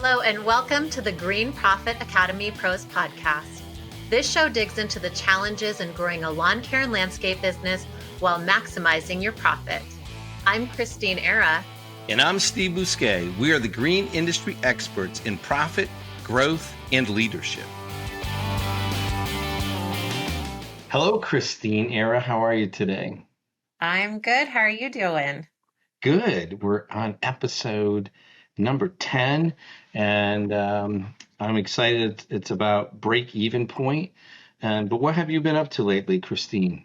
Hello, and welcome to the Green Profit Academy Pros Podcast. This show digs into the challenges in growing a lawn care and landscape business while maximizing your profit. I'm Christine Era. And I'm Steve Bousquet. We are the green industry experts in profit, growth, and leadership. Hello, Christine Era. How are you today? I'm good. How are you doing? Good. We're on episode number 10, and I'm excited. It's about break-even point. But what have you been up to lately, Christine?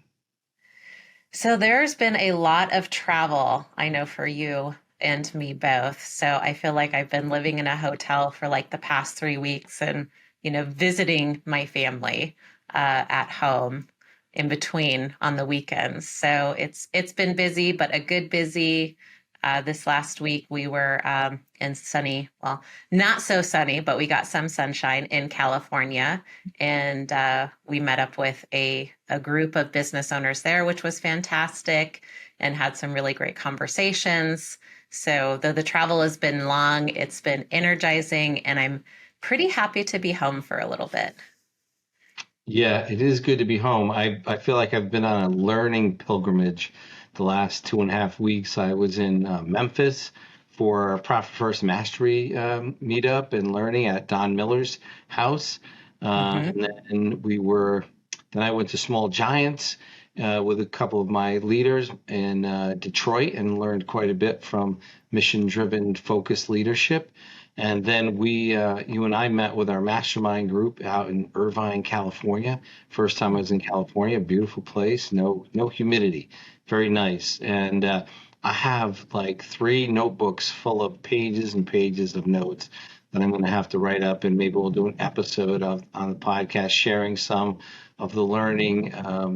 So there's been a lot of travel, I know, for you and me both. So I feel like I've been living in a hotel for like the past 3 weeks and, visiting my family at home in between on the weekends. So it's been busy, but a good busy. This last week we were in sunny, well, not so sunny, but we got some sunshine in California, and we met up with a group of business owners there, which was fantastic, and had some really great conversations. So though the travel has been long, it's been energizing, and I'm pretty happy to be home for a little bit. Yeah, it is good to be home. I feel like I've been on a learning pilgrimage the last 2.5 weeks. I was in Memphis for a Profit First Mastery meetup and learning at Don Miller's house. And then I went to Small Giants with a couple of my leaders in Detroit and learned quite a bit from mission-driven focused leadership. And then you and I met with our mastermind group out in Irvine, California. First time I was in California, beautiful place, no humidity, very nice. And I have like 3 notebooks full of pages and pages of notes that I'm going to have to write up, and maybe we'll do an episode on the podcast sharing some of the learning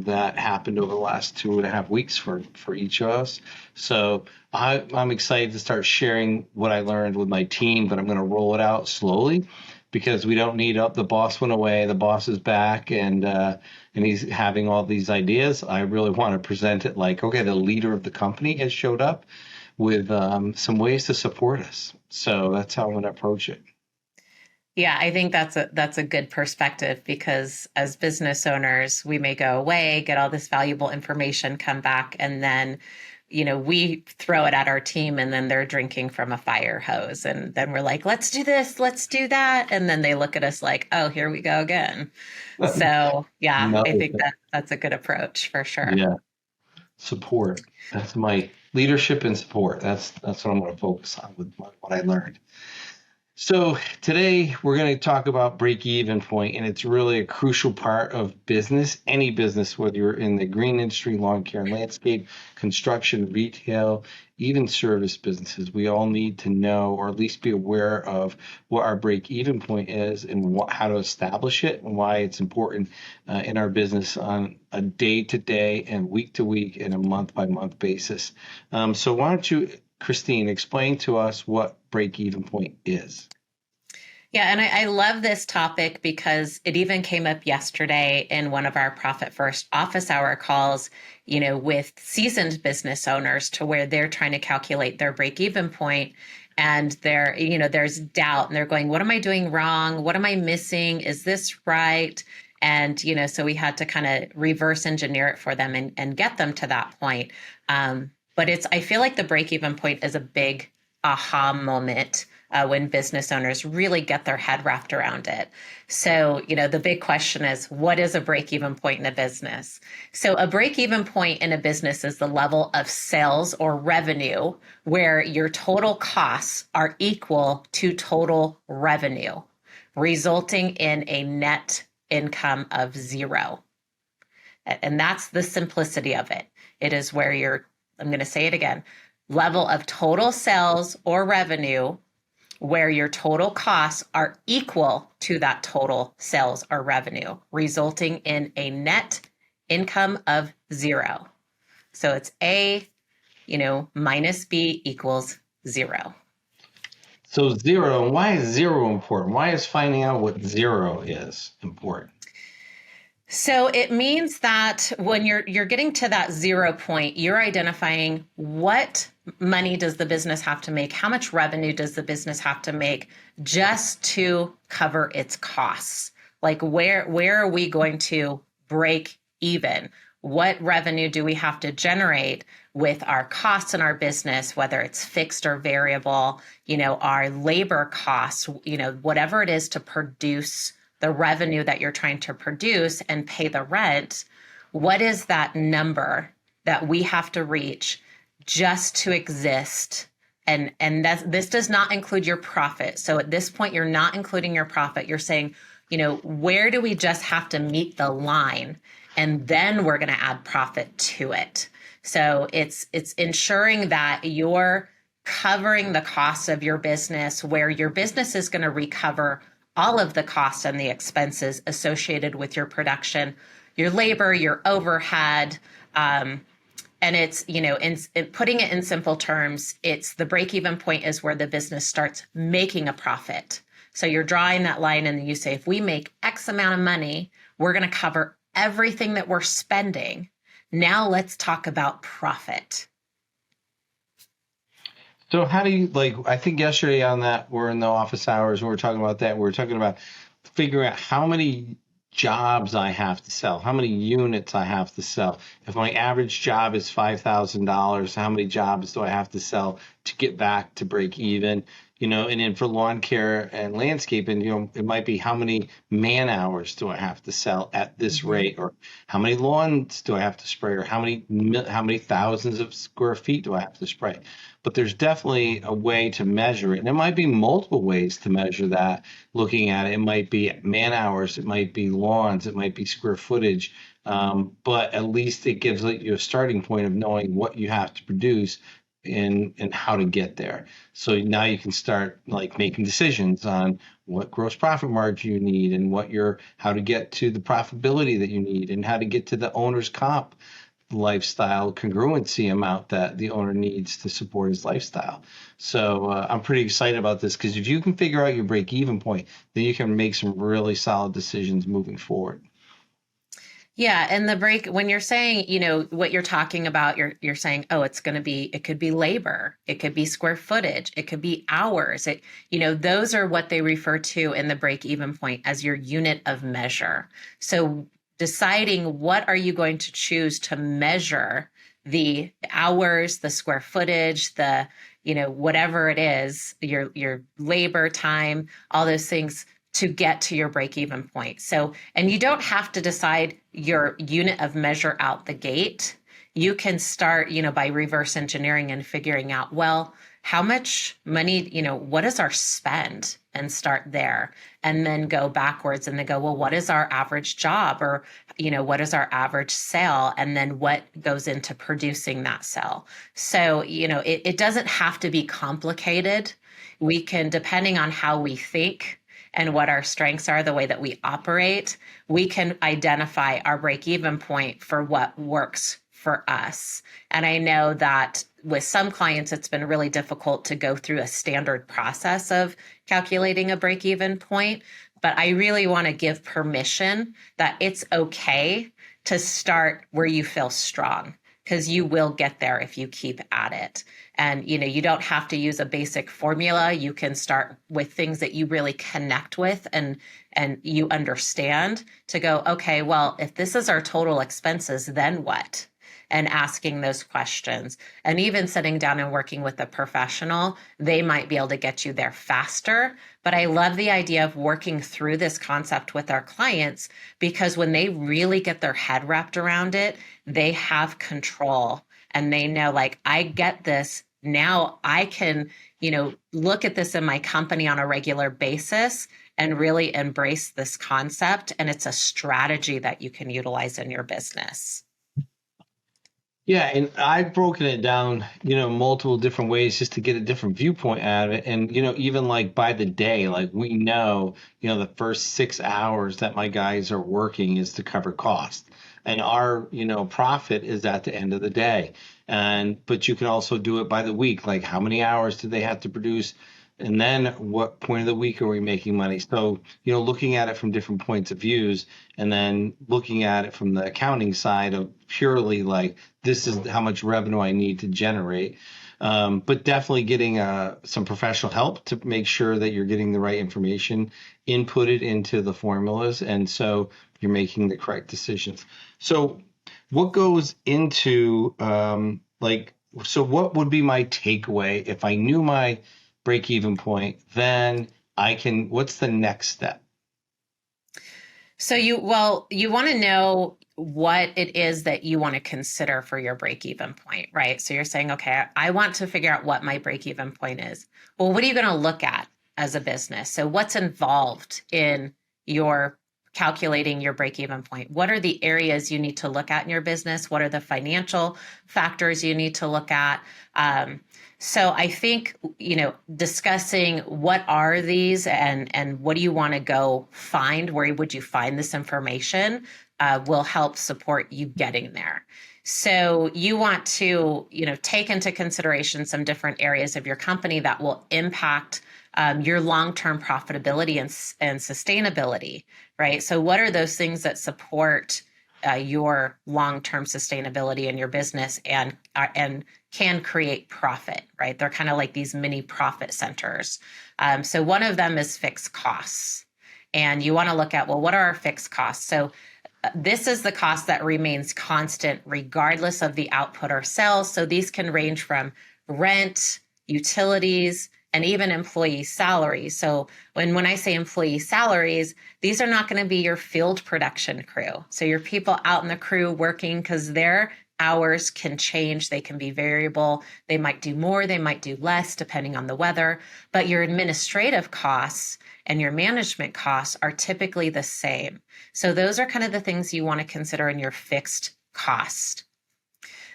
that happened over the last 2.5 weeks for each of us. So I'm excited to start sharing what I learned with my team, but I'm going to roll it out slowly because we don't need the boss went away, the boss is back, and he's having all these ideas. I really want to present it like, okay, the leader of the company has showed up with some ways to support us. So that's how I'm going to approach it. Yeah, I think that's a good perspective, because as business owners, we may go away, get all this valuable information, come back, and then, we throw it at our team, and then they're drinking from a fire hose. And then we're like, let's do this, let's do that. And then they look at us like, oh, here we go again. So yeah, I think that's a good approach for sure. Yeah. Support. That's my leadership and support. That's what I'm going to focus on with what I learned. So today we're going to talk about break-even point, and it's really a crucial part of business, any business, whether you're in the green industry, lawn care and landscape, construction, retail, even service businesses. We all need to know, or at least be aware of, what our break-even point is and how to establish it, and why it's important in our business on a day-to-day and week-to-week and a month-by-month basis. So why don't you, Christine, explain to us what break-even point is. Yeah, and I love this topic because it even came up yesterday in one of our Profit First office hour calls, with seasoned business owners, to where they're trying to calculate their break-even point, and there's doubt, and they're going, what am I doing wrong? What am I missing? Is this right? And, so we had to kind of reverse engineer it for them and get them to that point. But I feel like the break-even point is a big aha moment when business owners really get their head wrapped around it. So, the big question is, what is a break-even point in a business? So a break-even point in a business is the level of sales or revenue where your total costs are equal to total revenue, resulting in a net income of 0. And that's the simplicity of it. It is where I'm going to say it again, level of total sales or revenue where your total costs are equal to that total sales or revenue, resulting in a net income of 0. So it's A, minus B equals 0. So 0, and why is 0 important? Why is finding out what 0 is important? So it means that when you're getting to that 0 point, you're identifying what money does the business have to make, how much revenue does the business have to make just to cover its costs. Like where are we going to break even? What revenue do we have to generate with our costs in our business, whether it's fixed or variable, our labor costs, whatever it is to produce the revenue that you're trying to produce and pay the rent. What is that number that we have to reach just to exist? This does not include your profit. So at this point, you're not including your profit. You're saying, where do we just have to meet the line? And then we're going to add profit to it. So it's ensuring that you're covering the costs of your business, where your business is going to recover all of the costs and the expenses associated with your production, your labor, your overhead. And it's, in putting it in simple terms, it's the break-even point is where the business starts making a profit. So you're drawing that line and you say, if we make X amount of money, we're going to cover everything that we're spending. Now let's talk about profit. So how do you I think yesterday on that, we're in the office hours, we were talking about that. We were talking about figuring out how many jobs I have to sell, how many units I have to sell. If my average job is $5,000, how many jobs do I have to sell to get back to break even? And then for lawn care and landscaping, it might be how many man hours do I have to sell at this rate, or how many lawns do I have to spray, or how many thousands of square feet do I have to spray? But there's definitely a way to measure it, and there might be multiple ways to measure that. Looking at it, it might be man hours, it might be lawns, it might be square footage, but at least it gives you a starting point of knowing what you have to produce and how to get there. So now you can start making decisions on what gross profit margin you need, and how to get to the profitability that you need, and how to get to the owner's comp lifestyle congruency amount that the owner needs to support his lifestyle. So I'm pretty excited about this, because if you can figure out your break even point, then you can make some really solid decisions moving forward. Yeah, and when you're saying, what you're talking about, you're saying, oh, it could be labor, it could be square footage, it could be hours. Those are what they refer to in the break even point as your unit of measure. So deciding what are you going to choose to measure the hours, the square footage, the, whatever it is, your labor time, all those things to get to your break-even point. So, and you don't have to decide your unit of measure out the gate. You can start, by reverse engineering and figuring out, well, how much money, what is our spend, and start there, and then go backwards and then go, well, what is our average job, or, what is our average sale, and then what goes into producing that sale. So, it doesn't have to be complicated. We can, depending on how we think and what our strengths are, the way that we operate, we can identify our break-even point for what works for us. And I know that with some clients, it's been really difficult to go through a standard process of calculating a break-even point. But I really want to give permission that it's okay to start where you feel strong, because you will get there if you keep at it. And, you don't have to use a basic formula. You can start with things that you really connect with and you understand, to go, okay, well, if this is our total expenses, then what? And asking those questions, and even sitting down and working with a professional, they might be able to get you there faster. But I love the idea of working through this concept with our clients, because when they really get their head wrapped around it, they have control, and they know, I get this. Now I can, look at this in my company on a regular basis and really embrace this concept. And it's a strategy that you can utilize in your business. Yeah, and I've broken it down, multiple different ways just to get a different viewpoint out of it. And, even by the day, we know, the first 6 hours that my guys are working is to cover cost. And our, profit is at the end of the day. But you can also do it by the week. How many hours do they have to produce And then what point of the week are we making money? So, looking at it from different points of views and then looking at it from the accounting side of purely like, this is how much revenue I need to generate. But definitely getting some professional help to make sure that you're getting the right information inputted into the formulas. And so you're making the correct decisions. So what goes into so what would be my takeaway if I knew my break even point, then what's the next step? So you want to know what it is that you want to consider for your break even point, right? So you're saying, okay, I want to figure out what my break even point is. Well, what are you going to look at as a business? So what's involved in your calculating your break even point? What are the areas you need to look at in your business? What are the financial factors you need to look at? So I think, discussing what are these and what do you want to go find? Where would you find this information will help support you getting there. So you want to, take into consideration some different areas of your company that will impact your long-term profitability and sustainability, right? So what are those things that support your long-term sustainability in your business and can create profit, right? They're kind of like these mini profit centers. So one of them is fixed costs. And you want to look at, well, what are our fixed costs? So this is the cost that remains constant regardless of the output or sales. So these can range from rent, utilities, and even employee salaries. So when I say employee salaries, these are not going to be your field production crew. So your people out in the crew working, because their hours can change. They can be variable. They might do more, they might do less, depending on the weather. But your administrative costs and your management costs are typically the same. So those are kind of the things you want to consider in your fixed cost.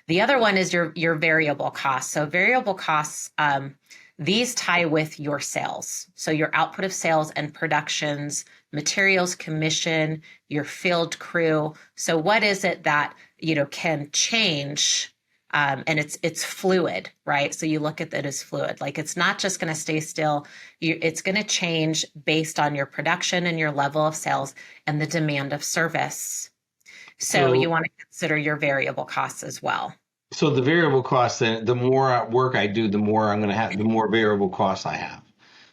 The other one is your variable costs. So variable costs, these tie with your sales. So your output of sales and productions, materials, commission, your field crew. So what is it that, can change? And it's fluid, right? So you look at it as fluid. Like it's not just going to stay still. It's going to change based on your production and your level of sales and the demand of service. So you want to consider your variable costs as well. So the variable costs, then the more work I do, the more I'm going to have, the more variable costs I have.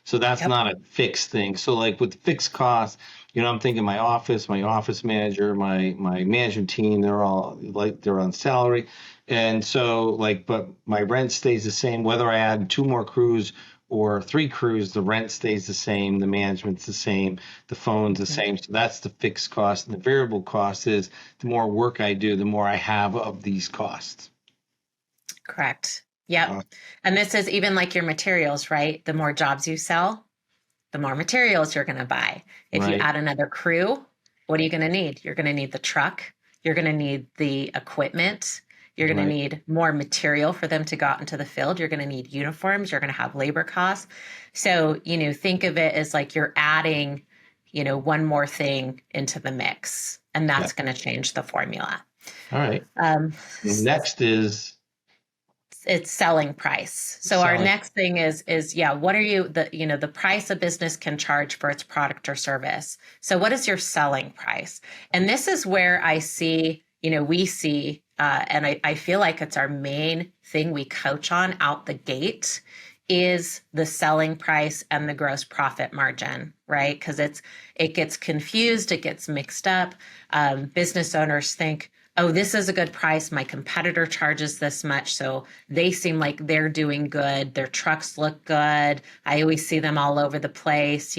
So that's Yep. not a fixed thing. So like with fixed costs, I'm thinking my office manager, my management team, they're all like they're on salary. And so but my rent stays the same, whether I add 2 more crews or 3 crews, the rent stays the same, the management's the same, the phone's the same. So that's the fixed cost. And the variable cost is the more work I do, the more I have of these costs. Correct. Yep. And this is even like your materials, right? The more jobs you sell, the more materials you're going to buy. If you Right. add another crew, what are you going to need? You're going to need the truck. You're going to need the equipment. You're going to need more material for them to go out into the field. You're going to need uniforms. You're going to have labor costs. So, think of it as like you're adding, one more thing into the mix, and that's going to change the formula. All right. Next is it's selling price. So our next thing is what are the price a business can charge for its product or service. So what is your selling price? And this is where I see, we see, and I feel like it's our main thing we coach on out the gate is the selling price and the gross profit margin, right? Because it gets confused, it gets mixed up. Business owners think, oh, this is a good price. My competitor charges this much. So they seem like they're doing good. Their trucks look good. I always see them all over the place.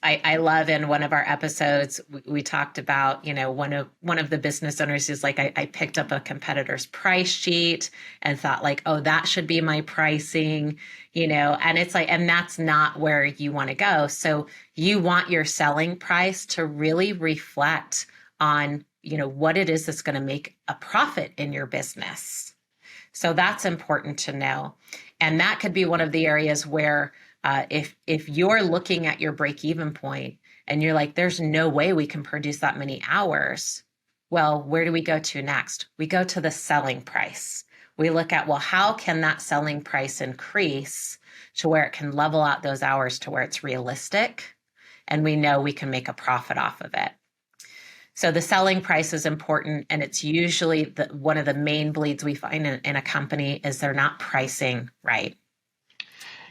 I love in one of our episodes, we talked about, one of the business owners is like, I picked up a competitor's price sheet and thought like, oh, that should be my pricing, and it's like, and that's not where you want to go. So you want your selling price to really reflect on what it is that's going to make a profit in your business. So that's important to know. And that could be one of the areas where if you're looking at your break-even point and you're like, there's no way we can produce that many hours. Well, where do we go to next? We go to the selling price, We look at, well, how can that selling price increase to where it can level out those hours to where it's realistic and we know we can make a profit off of it. So the selling price is important, and it's usually one of the main bleeds we find in a company is they're not pricing right.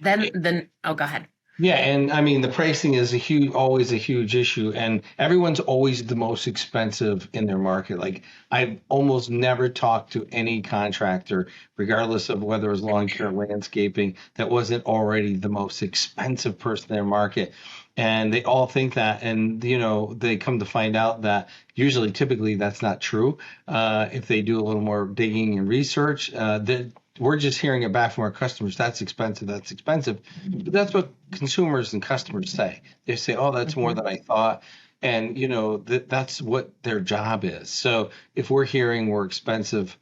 Then oh, go ahead. Yeah, and I mean the pricing is always a huge issue, and everyone's always the most expensive in their market. Like I've almost never talked to any contractor, regardless of whether it was lawn care, landscaping, that wasn't already the most expensive person in their market. And they all think that, and they come to find out that typically, that's not true. If they do a little more digging and research, that we're just hearing it back from our customers. That's expensive. That's expensive. But that's what consumers and customers say. They say, "Oh, that's more than I thought," and that's what their job is. So if we're hearing we're expensive,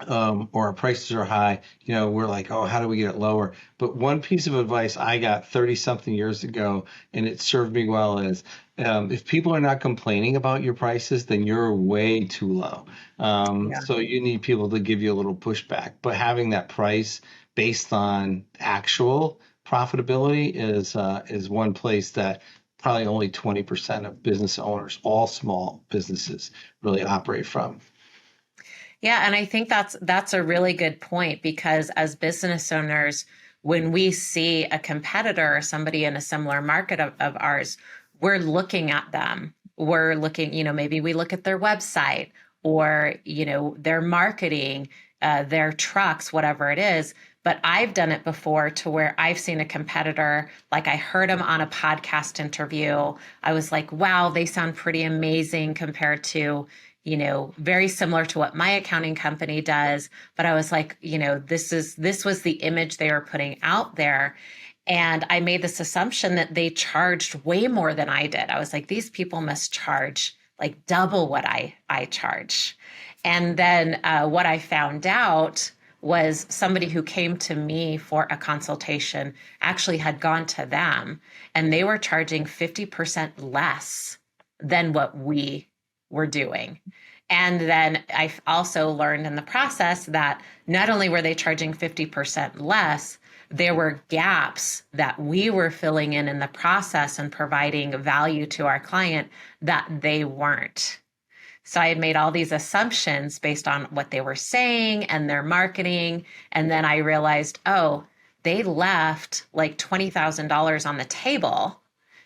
or our prices are high, we're like, oh, how do we get it lower? But one piece of advice I got 30 something years ago, and it served me well, is if people are not complaining about your prices, then you're way too low. Yeah. So you need people to give you a little pushback. But having that price based on actual profitability is one place that probably only 20% of business owners, all small businesses, really operate from. Yeah, and I think that's a really good point, because as business owners, when we see a competitor or somebody in a similar market of ours, we're looking at them. We're looking, maybe we look at their website or, their marketing, their trucks, whatever it is. But I've done it before to where I've seen a competitor, like I heard them on a podcast interview. I was like, wow, they sound pretty amazing compared to, very similar to what my accounting company does. But I was like, this was the image they were putting out there. And I made this assumption that they charged way more than I did. I was like, these people must charge like double what I charge. And then what I found out was somebody who came to me for a consultation actually had gone to them, and they were charging 50% less than what we were doing. And then I also learned in the process that not only were they charging 50% less, there were gaps that we were filling in the process and providing value to our client that they weren't. So I had made all these assumptions based on what they were saying and their marketing. And then I realized, oh, they left like $20,000 on the table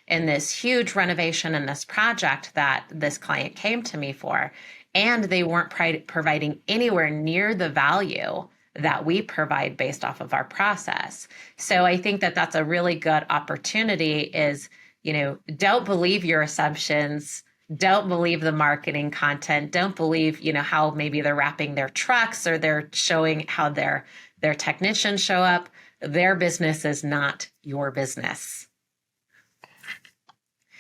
in this huge renovation in this project that this client came to me for. And they weren't providing anywhere near the value that we provide based off of our process. So I think that that's a really good opportunity is, don't believe your assumptions. Don't believe the marketing content. Don't believe, how maybe they're wrapping their trucks or they're showing how their technicians show up. Their business is not your business.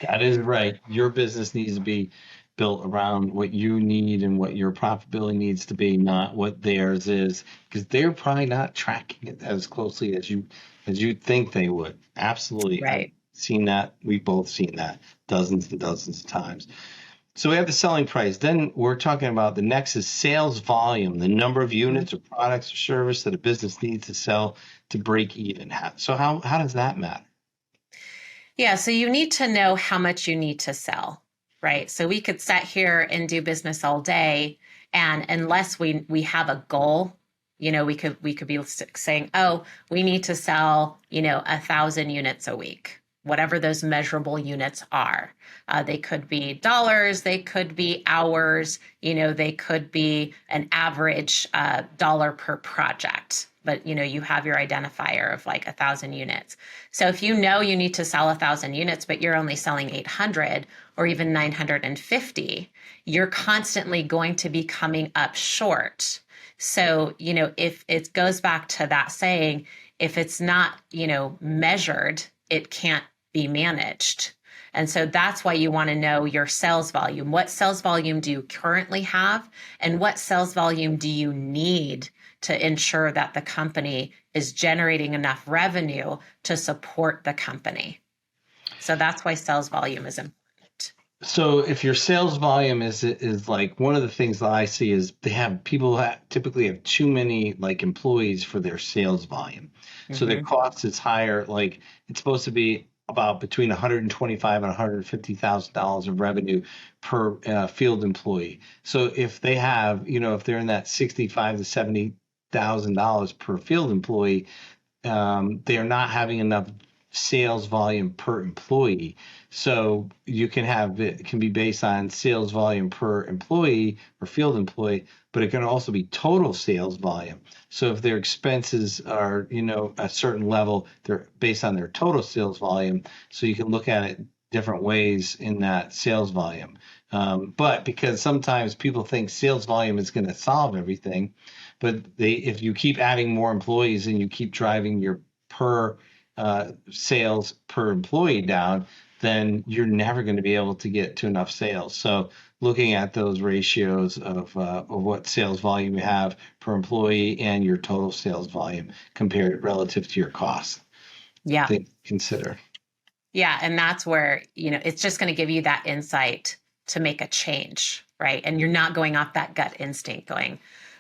That is right. Your business needs to be built around what you need and what your profitability needs to be, not what theirs is, because they're probably not tracking it as closely as you think they would. Absolutely. Right. I've seen that. We've both seen that dozens and dozens of times. So we have the selling price. Then we're talking about the next is sales volume, the number of units or products or service that a business needs to sell to break even. So how does that matter? Yeah, so you need to know how much you need to sell, right? So we could sit here and do business all day, and unless we have a goal, we could be saying, oh, we need to sell 1,000 units a week, whatever those measurable units are. They could be dollars, they could be hours, they could be an average dollar per project. But you have your identifier of like 1,000 units. So if you need to sell 1,000 units, but you're only selling 800 or even 950, you're constantly going to be coming up short. So if it goes back to that saying, if it's not measured, it can't be managed. And so that's why you want to know your sales volume. What sales volume do you currently have? And what sales volume do you need to ensure that the company is generating enough revenue to support the company? So that's why sales volume is important. So if your sales volume is like one of the things that I see is they have people typically have too many like employees for their sales volume. So their Hmm. cost is higher. Like it's supposed to be about between 125 and $150,000 of revenue per field employee. So if they have, if they're in that 65 to $70,000 per field employee, they are not having enough sales volume per employee. So you can have it can be based on sales volume per employee or field employee, but it can also be total sales volume. So if their expenses are, a certain level, they're based on their total sales volume. So you can look at it different ways in that sales volume. But because sometimes people think sales volume is going to solve everything, but if you keep adding more employees and you keep driving your per sales per employee down, then you're never going to be able to get to enough sales. So looking at those ratios of what sales volume you have per employee and your total sales volume compared relative to your cost, Yeah. thing to consider. Yeah. And that's where, it's just going to give you that insight to make a change, right? And you're not going off that gut instinct going,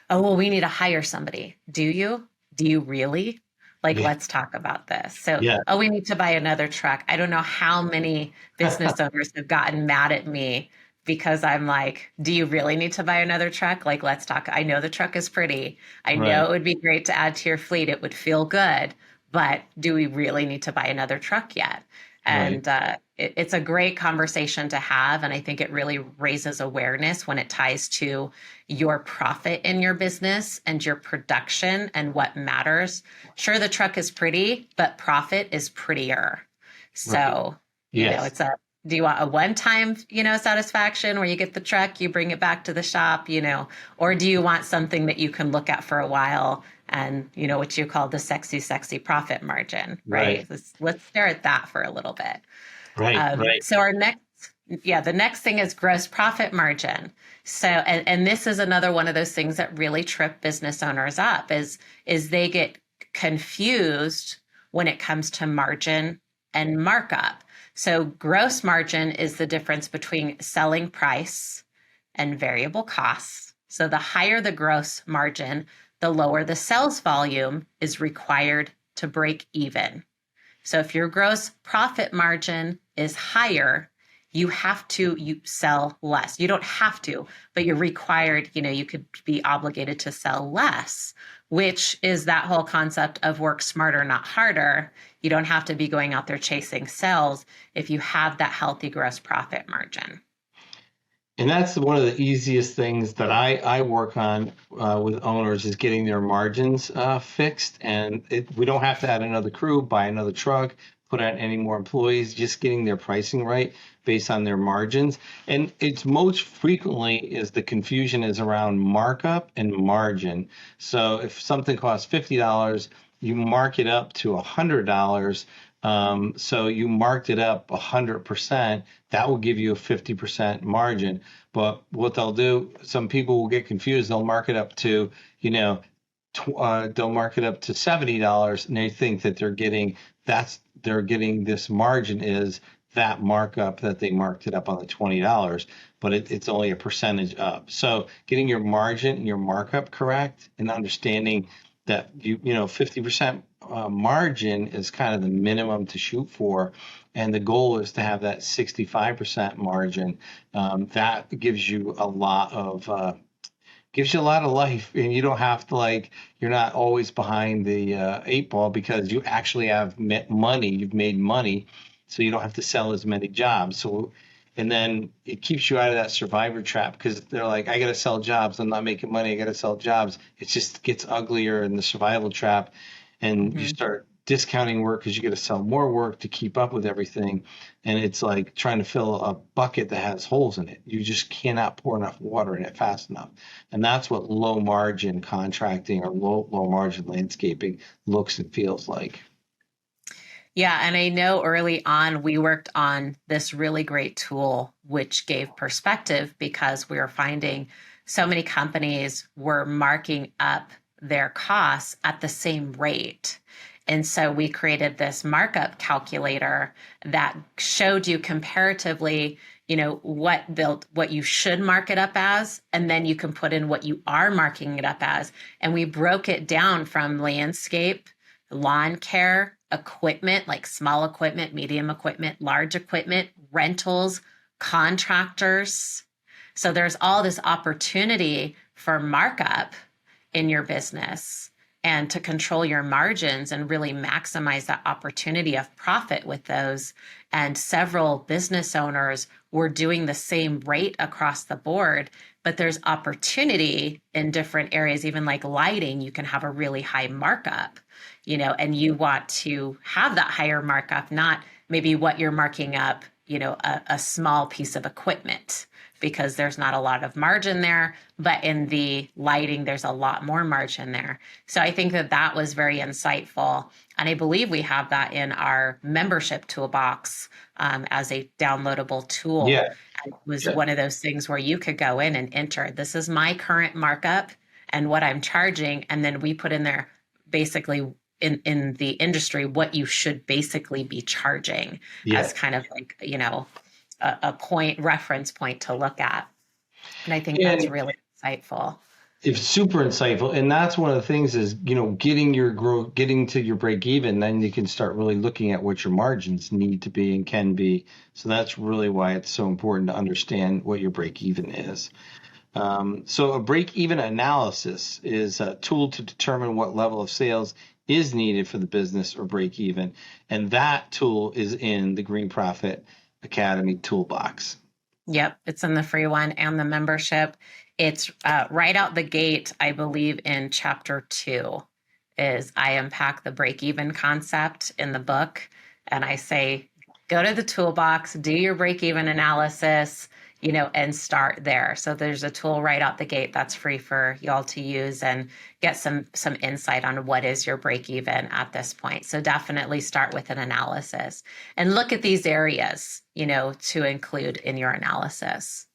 oh, well, we need to hire somebody. Do you? Do you really? Like, Yeah, let's talk about this. So, yeah, oh, we need to buy another truck. I don't know how many business owners have gotten mad at me because I'm like, do you really need to buy another truck? Like, let's talk. I know the truck is pretty. I know right, it would be great to add to your fleet. It would feel good. But do we really need to buy another truck yet? right, And it's a great conversation to have. And I think it really raises awareness when it ties to your profit in your business and your production and what matters. Sure, the truck is pretty, but profit is prettier. right. So, Yes, do you want a one time, satisfaction where you get the truck, you bring it back to the shop, or do you want something that you can look at for a while and, what you call the sexy, sexy profit margin, right? right, Let's stare at that for a little bit. right. So the next thing is gross profit margin. So, and this is another one of those things that really trip business owners up is they get confused when it comes to margin and markup. So gross margin is the difference between selling price and variable costs. So the higher the gross margin, the lower the sales volume is required to break even. So if your gross profit margin is higher, you sell less. You don't have to, but you're required, you could be obligated to sell less, which is that whole concept of work smarter, not harder. You don't have to be going out there chasing sales if you have that healthy gross profit margin. And that's one of the easiest things that I work on with owners is getting their margins fixed. And we don't have to add another crew, buy another truck, put out any more employees, just getting their pricing right based on their margins. And it's most frequently is the confusion is around markup and margin. So if something costs $50, you mark it up to $100. So you marked it up 100%, that will give you a 50% margin. But what they'll do, some people will get confused. They'll mark it up to, they'll mark it up to $70, and they think that they're getting this margin is that markup that they marked it up on the $20, but it's only a percentage up. So getting your margin and your markup correct and understanding that 50% margin is kind of the minimum to shoot for, and the goal is to have that 65% margin. That gives you a lot of life, and you don't have to like you're not always behind the eight ball because you actually have money. You've made money, so you don't have to sell as many jobs. So, and then it keeps you out of that survivor trap because they're like, I got to sell jobs. I'm not making money. I got to sell jobs. It just gets uglier in the survival trap, and you Mhm. start discounting work because you got to sell more work to keep up with everything. And it's like trying to fill a bucket that has holes in it. You just cannot pour enough water in it fast enough. And that's what low margin contracting or low margin landscaping looks and feels like. Yeah, and I know early on we worked on this really great tool, which gave perspective because we were finding so many companies were marking up their costs at the same rate. And so we created this markup calculator that showed you comparatively, what you should mark it up as, and then you can put in what you are marking it up as. And we broke it down from landscape, lawn care, equipment, like small equipment, medium equipment, large equipment, rentals, contractors. So there's all this opportunity for markup in your business and to control your margins and really maximize that opportunity of profit with those. And several business owners were doing the same rate across the board, but there's opportunity in different areas, even like lighting, you can have a really high markup, and you want to have that higher markup, not maybe what you're marking up, a small piece of equipment, because there's not a lot of margin there, but in the lighting, there's a lot more margin there. So I think that was very insightful. And I believe we have that in our membership toolbox as a downloadable tool. Yeah. It was one of those things where you could go in and enter, this is my current markup and what I'm charging. And then we put in there basically in the industry, what you should basically be charging as kind of like, a reference point to look at. And I think that's really insightful. It's super insightful. And that's one of the things is, getting your growth, getting to your break even, then you can start really looking at what your margins need to be and can be. So that's really why it's so important to understand what your break even is. So a break even analysis is a tool to determine what level of sales is needed for the business or break even. And that tool is in the Green Profit Academy toolbox. Yep, it's in the free one and the membership. It's right out the gate, I believe, in chapter 2 is I unpack the break-even concept in the book. And I say, go to the toolbox, do your break-even analysis, and start there. So there's a tool right out the gate that's free for y'all to use and get some insight on what is your break-even at this point. So definitely start with an analysis and look at these areas, to include in your analysis.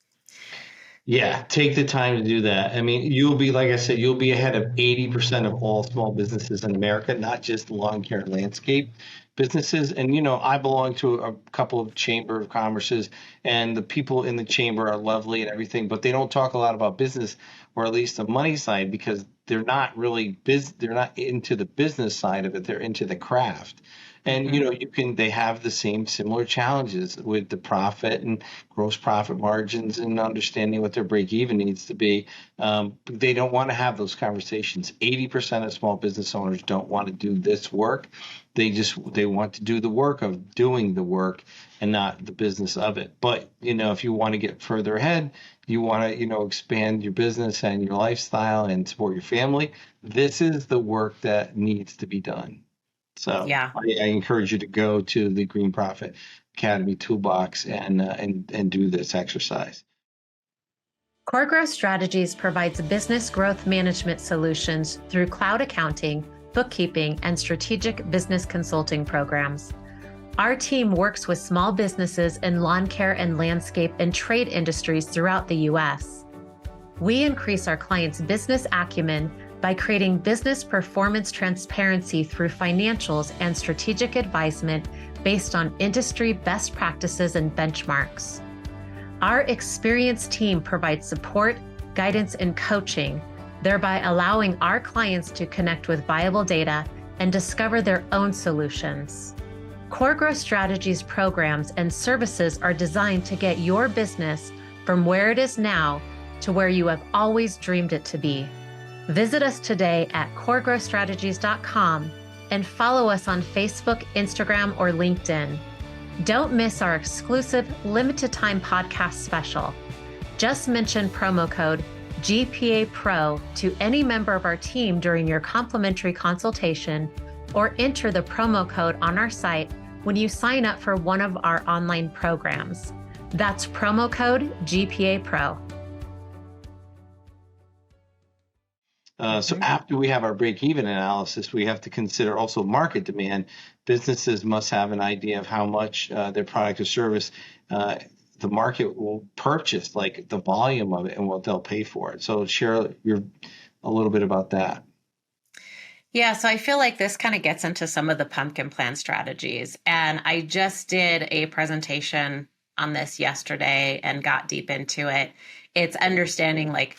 Yeah, take the time to do that. I mean, you'll be, like I said, you'll be ahead of 80% of all small businesses in America, not just lawn care and landscape businesses. And, I belong to a couple of chamber of commerces, and the people in the chamber are lovely and everything, but they don't talk a lot about business, or at least the money side, because they're not really they're not into the business side of it. They're into the craft. And, they have the same similar challenges with the profit and gross profit margins and understanding what their break even needs to be. They don't want to have those conversations. 80% of small business owners don't want to do this work. They want to do the work of doing the work and not the business of it. But, if you want to get further ahead, you want to, expand your business and your lifestyle and support your family, this is the work that needs to be done. So yeah. I encourage you to go to the Green Profit Academy toolbox and do this exercise. Core Growth Strategies provides business growth management solutions through cloud accounting, bookkeeping, and strategic business consulting programs. Our team works with small businesses in lawn care and landscape and trade industries throughout the U.S. We increase our clients' business acumen by creating business performance transparency through financials and strategic advisement based on industry best practices and benchmarks. Our experienced team provides support, guidance, and coaching, thereby allowing our clients to connect with viable data and discover their own solutions. Core Growth Strategies programs and services are designed to get your business from where it is now to where you have always dreamed it to be. Visit us today at coregrowthstrategies.com and follow us on Facebook, Instagram, or LinkedIn. Don't miss our exclusive limited time podcast special. Just mention promo code GPA Pro to any member of our team during your complimentary consultation, or enter the promo code on our site when you sign up for one of our online programs. That's promo code GPA Pro. So after we have our break-even analysis, we have to consider also market demand. Businesses must have an idea of how much their product or service the market will purchase, like the volume of it and what they'll pay for it. So share a little bit about that. Yeah, so I feel like this kind of gets into some of the pumpkin plan strategies. And I just did a presentation on this yesterday and got deep into it. It's understanding, like,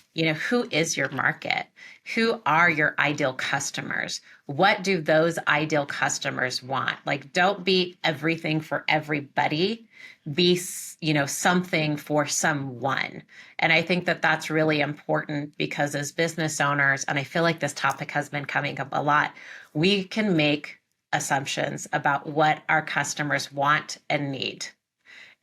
who is your market? Who are your ideal customers? What do those ideal customers want? Like, don't be everything for everybody. Be, something for someone. And I think that that's really important, because as business owners, and I feel like this topic has been coming up a lot, we can make assumptions about what our customers want and need.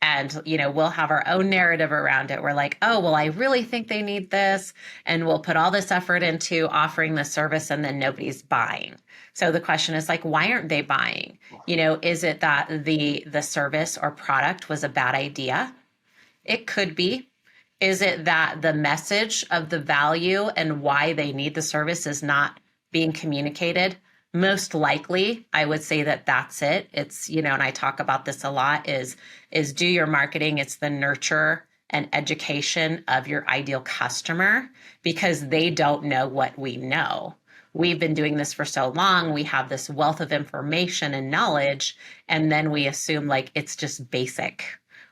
And, we'll have our own narrative around it. We're like, oh, well, I really think they need this. And we'll put all this effort into offering the service, and then nobody's buying. So the question is, like, why aren't they buying? Is it that the service or product was a bad idea? It could be. Is it that the message of the value and why they need the service is not being communicated? Most likely, I would say that that's it. It's, and I talk about this a lot, is do your marketing. It's the nurture and education of your ideal customer, because they don't know what we know. We've been doing this for so long. We have this wealth of information and knowledge, and then we assume, like, it's just basic.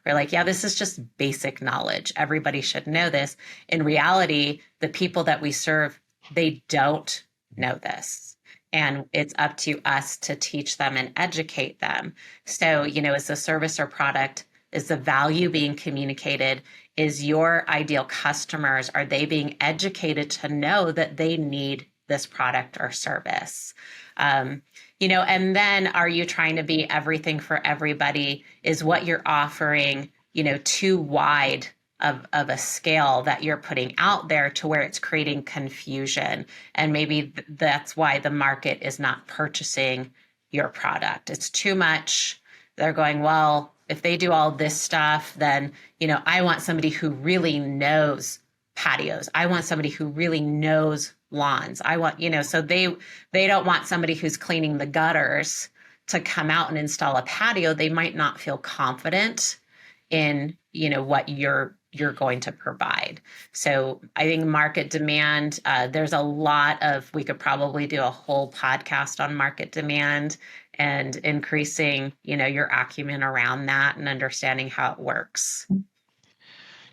We're like, yeah, this is just basic knowledge. Everybody should know this. In reality, the people that we serve, they don't know this. And it's up to us to teach them and educate them. So, is the service or product, is the value being communicated? Is your ideal customers, are they being educated to know that they need this product or service? And then, are you trying to be everything for everybody? Is what you're offering, too wide of a scale that you're putting out there, to where it's creating confusion? And maybe that's why the market is not purchasing your product. It's too much. They're going, well, if they do all this stuff, then, I want somebody who really knows patios. I want somebody who really knows lawns. I want, so they don't want somebody who's cleaning the gutters to come out and install a patio. They might not feel confident in, what you're going to provide. So I think market demand, there's a lot of, we could probably do a whole podcast on market demand and increasing, your acumen around that and understanding how it works.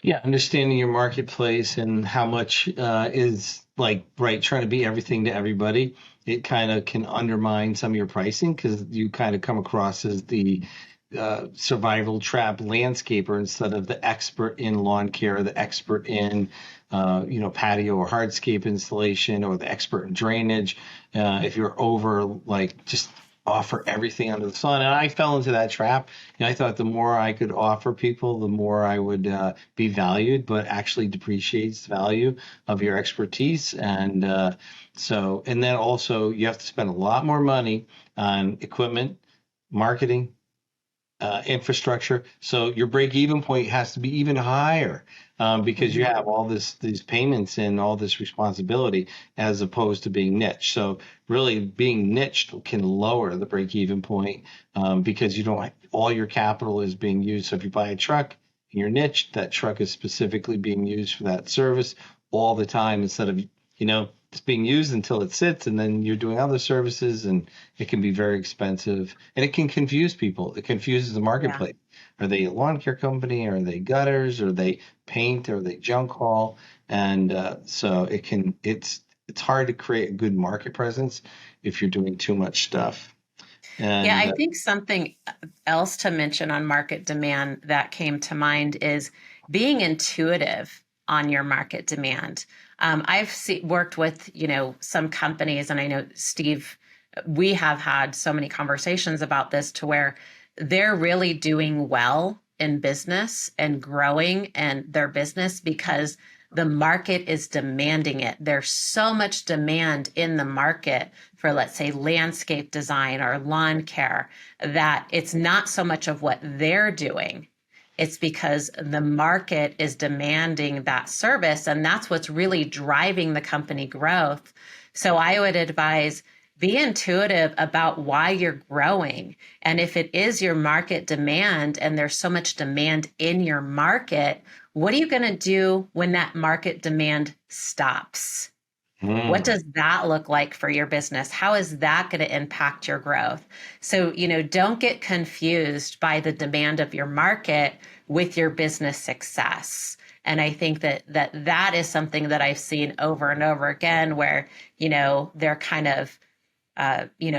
Yeah, understanding your marketplace and how much is, like, right, trying to be everything to everybody. It kind of can undermine some of your pricing, because you kind of come across as the survival trap landscaper instead of the expert in lawn care, the expert in patio or hardscape installation, or the expert in drainage. If you're over, like, just offer everything under the sun. And I fell into that trap. I thought the more I could offer people, the more I would be valued, but actually depreciates the value of your expertise. And and then also you have to spend a lot more money on equipment, marketing, infrastructure. So your break-even point has to be even higher, because you have all these payments and all this responsibility, as opposed to being niche. So really, being niched can lower the break-even point, because you don't, all your capital is being used. So if you buy a truck and you're niched, that truck is specifically being used for that service all the time, instead of it's being used until it sits, and then you're doing other services, and it can be very expensive, and it can confuse people. It confuses the marketplace. Yeah. Are they a lawn care company? Are they gutters? Are they paint? Are they junk haul? And so it's hard to create a good market presence if you're doing too much stuff. And, yeah, I think something else to mention on market demand that came to mind is being intuitive on your market demand. I've worked with, some companies, and I know, Steve, we have had so many conversations about this, to where they're really doing well in business and growing and their business because the market is demanding it. There's so much demand in the market for, let's say, landscape design or lawn care, that it's not so much of what they're doing. It's because the market is demanding that service, and that's what's really driving the company growth. So I would advise, be intuitive about why you're growing. And if it is your market demand and there's so much demand in your market, what are you going to do when that market demand stops? What Mm. does that look like for your business? How is that going to impact your growth? So, don't get confused by the demand of your market with your business success. And I think that is something that I've seen over and over again where, they're kind of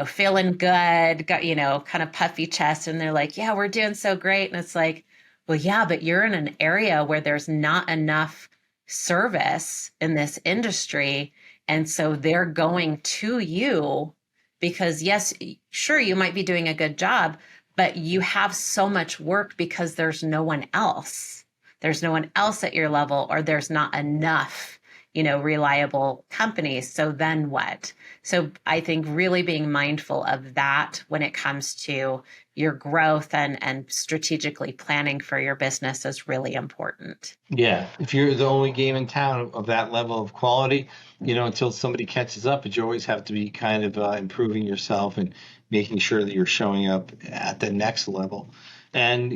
feeling good, got, kind of puffy chest, and they're like, yeah, we're doing so great. And it's like, well, yeah, but you're in an area where there's not enough service in this industry. And so they're going to you because, yes, sure, you might be doing a good job, but you have so much work because there's no one else. There's no one else at your level, or there's not enough, reliable companies. So then what? So I think really being mindful of that when it comes to your growth and strategically planning for your business is really important. Yeah, if you're the only game in town of that level of quality, until somebody catches up, but you always have to be kind of improving yourself and making sure that you're showing up at the next level. And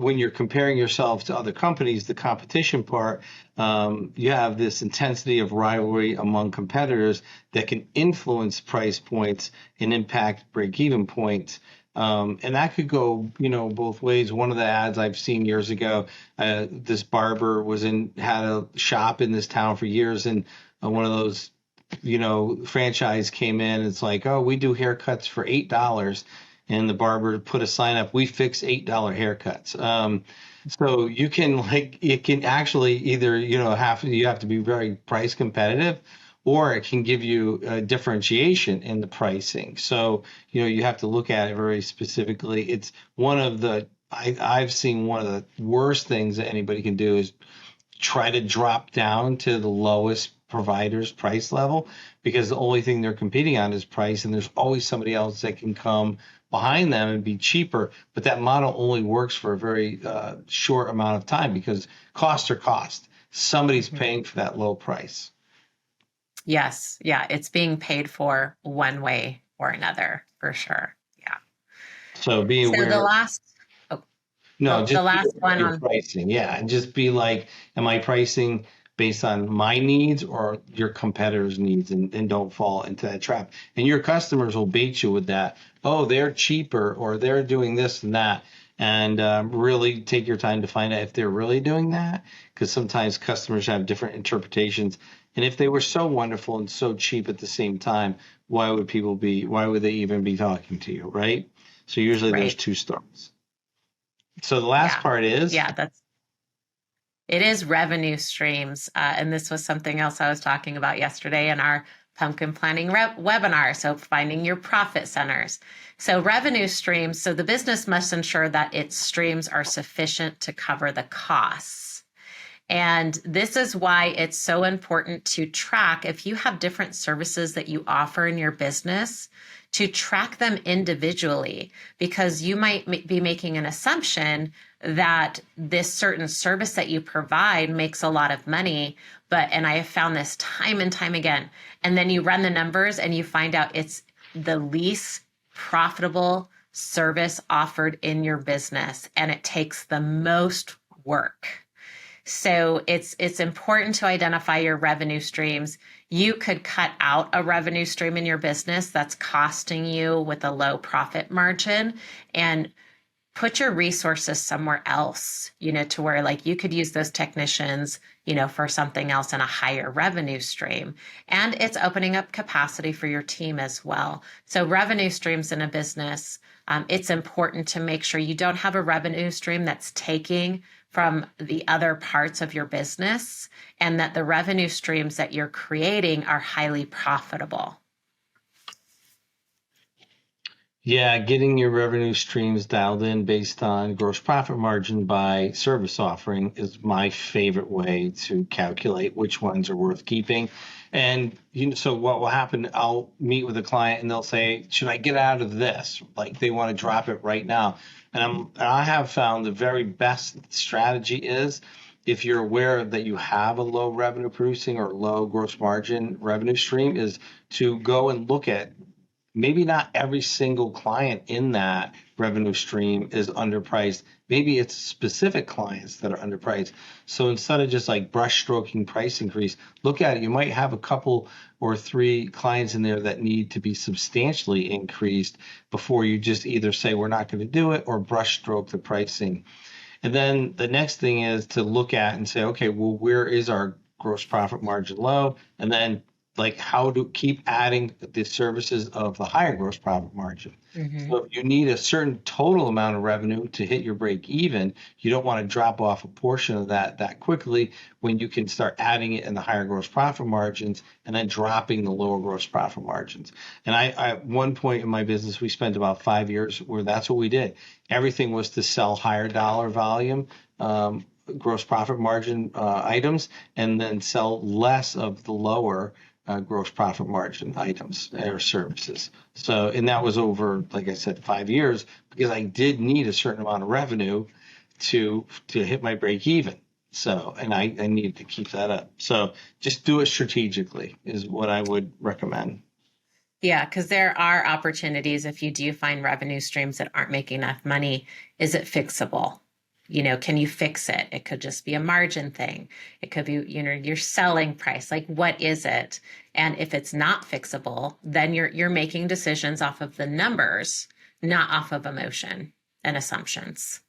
when you're comparing yourself to other companies, the competition part, you have this intensity of rivalry among competitors that can influence price points and impact break-even points. And that could go, both ways. One of the ads I've seen years ago, this barber had a shop in this town for years, and one of those, franchise came in. It's like, oh, we do haircuts for $8, and the barber put a sign up, we fix $8 haircuts. So it can actually either, you have to be very price competitive, or it can give you a differentiation in the pricing. So, you have to look at it very specifically. It's I've seen one of the worst things that anybody can do is try to drop down to the lowest provider's price level, because the only thing they're competing on is price, and there's always somebody else that can come behind them and be cheaper. But that model only works for a very short amount of time, because costs are cost. Somebody's paying for that low price. Yes. Yeah. It's being paid for one way or another for sure. Yeah. So be So the aware. last, oh, No, the just be last aware of one your on, pricing. Yeah, and just be like, am I pricing based on my needs or your competitors' needs, and don't fall into that trap. And your customers will bait you with that. Oh, they're cheaper, or they're doing this and that. And really take your time to find out if they're really doing that, because sometimes customers have different interpretations. And if they were so wonderful and so cheap at the same time, why would they even be talking to you, right? So usually there's right. two stories. So the last Yeah. part is, Yeah. It is revenue streams. And this was something else I was talking about yesterday in our pumpkin planning webinar. So finding your profit centers. So revenue streams. So the business must ensure that its streams are sufficient to cover the costs. And this is why it's so important to track, if you have different services that you offer in your business, to track them individually, because you might be making an assumption that this certain service that you provide makes a lot of money. And I have found this time and time again. And then you run the numbers and you find out it's the least profitable service offered in your business, and it takes the most work. So it's important to identify your revenue streams. You could cut out a revenue stream in your business that's costing you with a low profit margin, and put your resources somewhere else, to where like you could use those technicians, for something else in a higher revenue stream. And it's opening up capacity for your team as well. So revenue streams in a business, it's important to make sure you don't have a revenue stream that's taking from the other parts of your business, and that the revenue streams that you're creating are highly profitable. yeah, getting your revenue streams dialed in based on gross profit margin by service offering is my favorite way to calculate which ones are worth keeping. And so what will happen, I'll meet with a client and they'll say, should I get out of this? Like they want to drop it right now. And I have found the very best strategy is, if you're aware that you have a low revenue producing or low gross margin revenue stream, is to go and look at maybe not every single client in that revenue stream is underpriced. Maybe it's specific clients that are underpriced. So instead of just like brush stroking price increase, look at it. You might have a couple or three clients in there that need to be substantially increased before you just either say we're not going to do it or brush stroke the pricing. And then the next thing is to look at and say, okay, well, where is our gross profit margin low? And then like how to keep adding the services of the higher gross profit margin. Mm-hmm. So if you need a certain total amount of revenue to hit your break even, you don't want to drop off a portion of that quickly when you can start adding it in the higher gross profit margins and then dropping the lower gross profit margins. And I at one point in my business, we spent about 5 years where that's what we did. Everything was to sell higher dollar volume, gross profit margin items, and then sell less of the lower gross profit margin items or services. So, and that was over, like I said, 5 years because I did need a certain amount of revenue to hit my break even. So, and I needed to keep that up. So just do it strategically is what I would recommend. Yeah, because there are opportunities if you do find revenue streams that aren't making enough money. Is it fixable? Can you fix it? It could just be a margin thing. It could be, your selling price. Like, what is it? And if it's not fixable, then you're making decisions off of the numbers, not off of emotion and assumptions.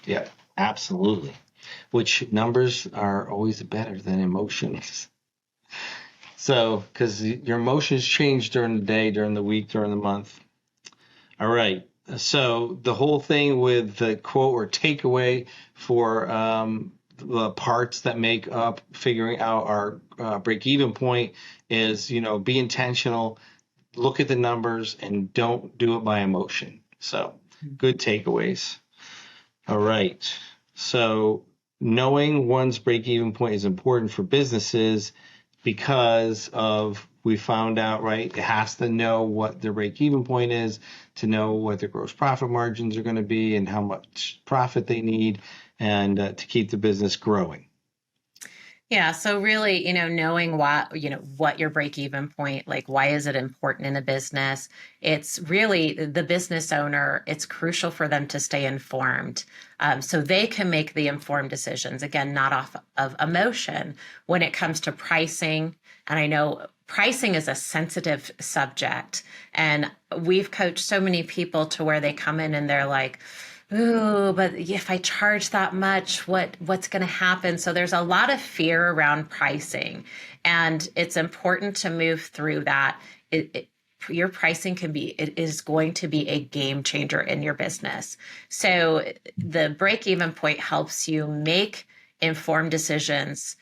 Yeah, absolutely. Which numbers are always better than emotions. So, because your emotions change during the day, during the week, during the month. All right. So the whole thing with the quote or takeaway for the parts that make up figuring out our break-even point is, be intentional, look at the numbers, and don't do it by emotion. So good takeaways. All right. So knowing one's break-even point is important for businesses because of we found out, right, it has to know what their break-even point is to know what their gross profit margins are going to be and how much profit they need and to keep the business growing. Yeah. So really, knowing what your break-even point, like why is it important in a business? It's really the business owner, it's crucial for them to stay informed so they can make the informed decisions, again, not off of emotion when it comes to pricing. And I know pricing is a sensitive subject. And we've coached so many people to where they come in and they're like, ooh, but if I charge that much, what's going to happen? So there's a lot of fear around pricing, and it's important to move through that. Your pricing it is going to be a game changer in your business. So the break-even point helps you make informed decisions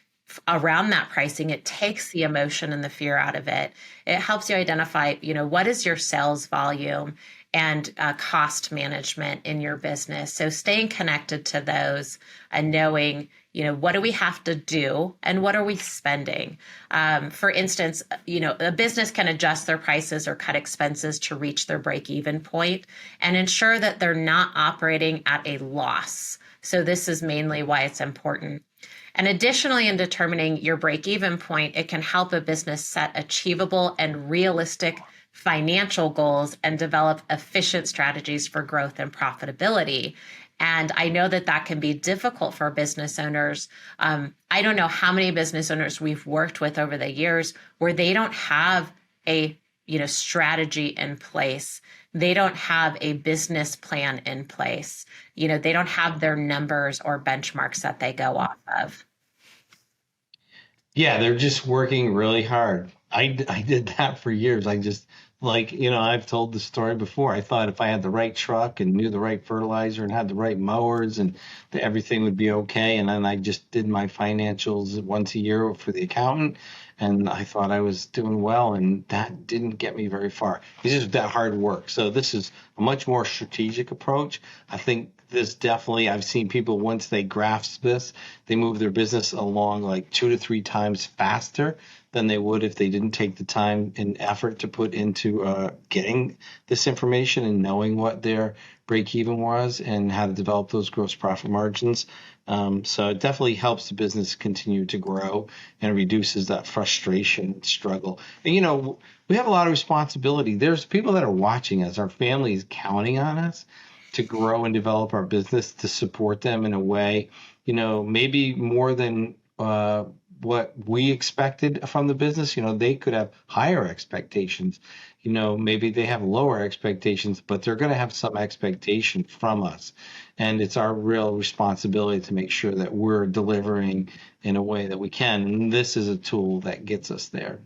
around that pricing. It takes the emotion and the fear out of it. It helps you identify, what is your sales volume and cost management in your business. So staying connected to those and knowing, what do we have to do and what are we spending? For instance, a business can adjust their prices or cut expenses to reach their break-even point and ensure that they're not operating at a loss. So this is mainly why it's important. And additionally, in determining your break-even point, it can help a business set achievable and realistic financial goals and develop efficient strategies for growth and profitability. And I know that can be difficult for business owners. I don't know how many business owners we've worked with over the years where they don't have a strategy in place. They don't have a business plan in place. They don't have their numbers or benchmarks that they go off of. Yeah, they're just working really hard. I did that for years. I just I've told the story before. I thought if I had the right truck and knew the right fertilizer and had the right mowers and that everything would be okay. And then I just did my financials once a year for the accountant. And I thought I was doing well. And that didn't get me very far. It's just that hard work. So this is a much more strategic approach. I think this definitely, I've seen people, once they grasp this, they move their business along like 2 to 3 times faster than they would if they didn't take the time and effort to put into getting this information and knowing what their break even was and how to develop those gross profit margins. So it definitely helps the business continue to grow and reduces that frustration and struggle. And, we have a lot of responsibility. There's people that are watching us, our family is counting on us to grow and develop our business, to support them in a way, maybe more than what we expected from the business. They could have higher expectations. Maybe they have lower expectations, but they're going to have some expectation from us. And it's our real responsibility to make sure that we're delivering in a way that we can. And this is a tool that gets us there.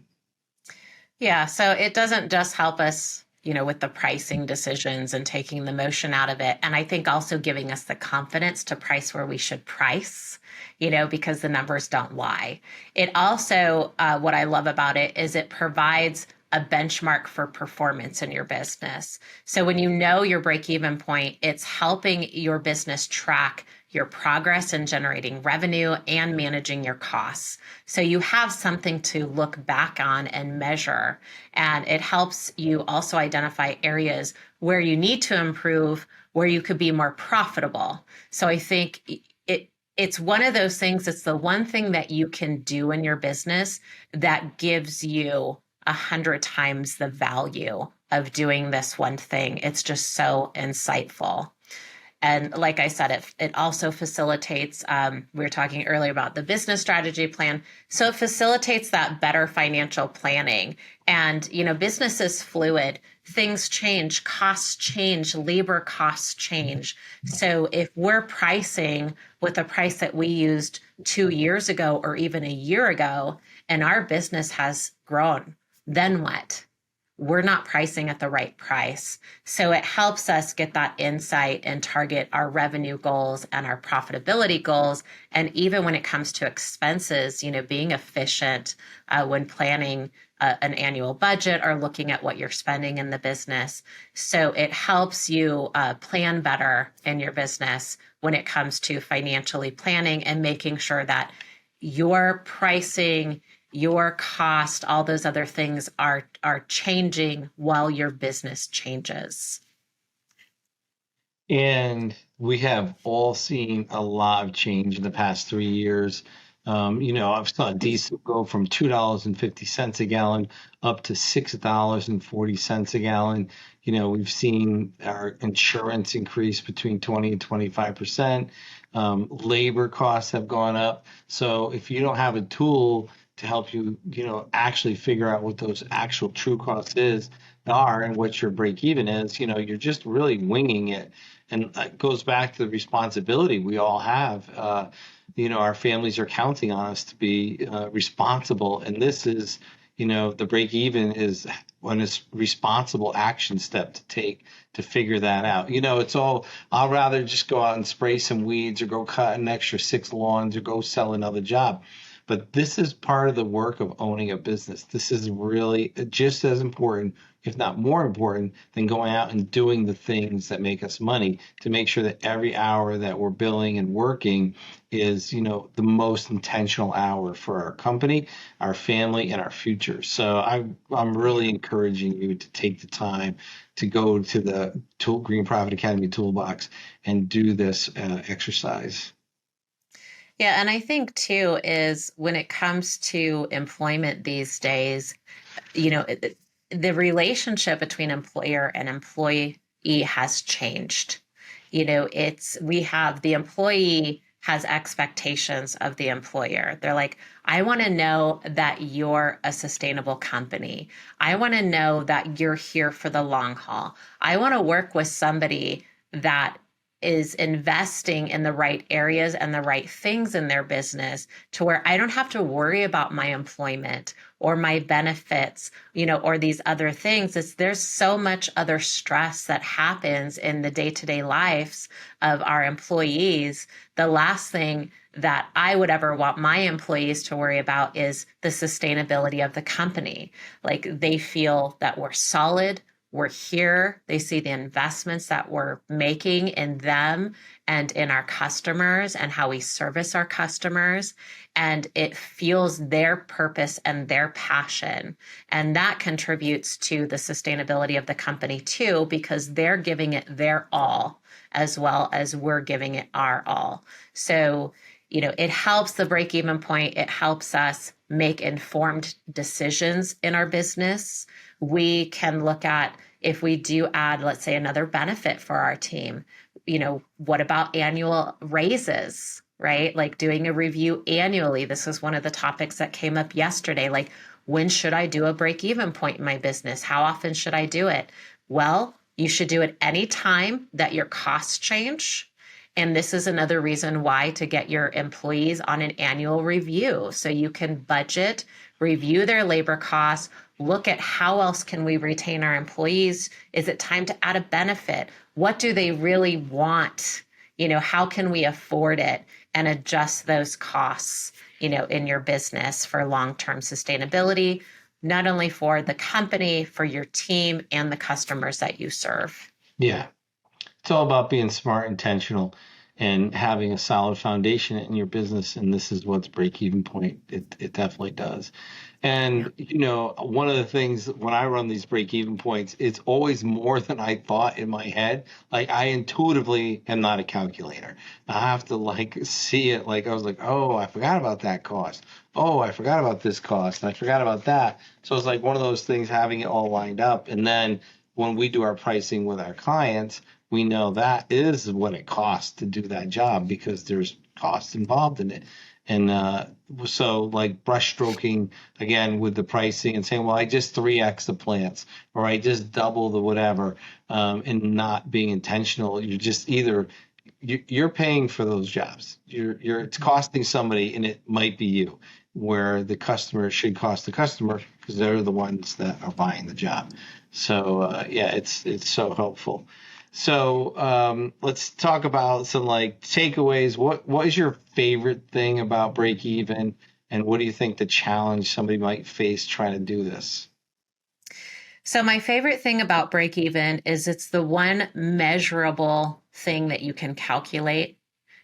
Yeah, so it doesn't just help us, with the pricing decisions and taking the motion out of it. And I think also giving us the confidence to price where we should price, because the numbers don't lie. It also, what I love about it is it provides a benchmark for performance in your business. So when you know your break-even point, it's helping your business track your progress in generating revenue and managing your costs. So you have something to look back on and measure. And it helps you also identify areas where you need to improve, where you could be more profitable. So I think it's one of those things, it's the one thing that you can do in your business that gives you 100 times the value of doing this one thing. It's just so insightful. And like I said, it also facilitates, we were talking earlier about the business strategy plan. So it facilitates that better financial planning. And, business is fluid. Things change, costs change, labor costs change. So if we're pricing with a price that we used 2 years ago or even a year ago, and our business has grown, then what? We're not pricing at the right price. So it helps us get that insight and target our revenue goals and our profitability goals. And even when it comes to expenses, being efficient when planning an annual budget or looking at what you're spending in the business. So it helps you plan better in your business when it comes to financially planning and making sure that your pricing, your cost, all those other things are changing while your business changes. And we have all seen a lot of change in the past 3 years. I've saw diesel go from $2.50 a gallon up to $6.40 a gallon. We've seen our insurance increase between 20 and 25%. Labor costs have gone up. So if you don't have a tool to help you, actually figure out what those actual true costs are and what your break even is, you're just really winging it. And it goes back to the responsibility we all have. Our families are counting on us to be responsible. And this is, the break even is when it's responsible action step to take to figure that out. I'll rather just go out and spray some weeds or go cut an extra 6 lawns or go sell another job. But this is part of the work of owning a business. This is really just as important, if not more important, than going out and doing the things that make us money, to make sure that every hour that we're billing and working is, the most intentional hour for our company, our family, and our future. So I'm really encouraging you to take the time to go to the Green Profit Academy Toolbox and do this exercise. Yeah, and I think too is when it comes to employment these days, the relationship between employer and employee has changed. We have the employee has expectations of the employer. They're like, I want to know that you're a sustainable company. I want to know that you're here for the long haul. I want to work with somebody that is investing in the right areas and the right things in their business to where I don't have to worry about my employment or my benefits, or these other things. There's so much other stress that happens in the day-to-day lives of our employees. The last thing that I would ever want my employees to worry about is the sustainability of the company. Like they feel that we're solid, we're here. They see the investments that we're making in them and in our customers and how we service our customers. And it fuels their purpose and their passion. And that contributes to the sustainability of the company too, because they're giving it their all as well as we're giving it our all. So, it helps the break-even point. It helps us make informed decisions in our business. We can look at, if we do add, let's say, another benefit for our team, what about annual raises, right? Like doing a review annually. This was one of the topics that came up yesterday. Like, when should I do a break-even point in my business? How often should I do it? Well, you should do it any time that your costs change. And this is another reason why to get your employees on an annual review. So you can budget, review their labor costs, look at how else can we retain our employees? Is it time to add a benefit? What do they really want? How can we afford it and adjust those costs, in your business for long-term sustainability, not only for the company, for your team and the customers that you serve. Yeah. It's all about being smart, intentional, and having a solid foundation in your business. And this is what's break-even point. It definitely does. And, one of the things when I run these break-even points, it's always more than I thought in my head. Like, I intuitively am not a calculator. I have to see it. Like, I was like, oh, I forgot about that cost. Oh, I forgot about this cost. I forgot about that. So it's like one of those things, having it all lined up. And then when we do our pricing with our clients, we know that is what it costs to do that job because there's costs involved in it. And so like brush stroking again with the pricing and saying, well, I just 3x the plants or I just double the whatever, and not being intentional. You're just you're paying for those jobs. It's costing somebody, and it might be you, where the customer should cost the customer because they're the ones that are buying the job. So it's so helpful. So let's talk about some takeaways. What is your favorite thing about break even, and what do you think the challenge somebody might face trying to do this? So my favorite thing about break even is it's the one measurable thing that you can calculate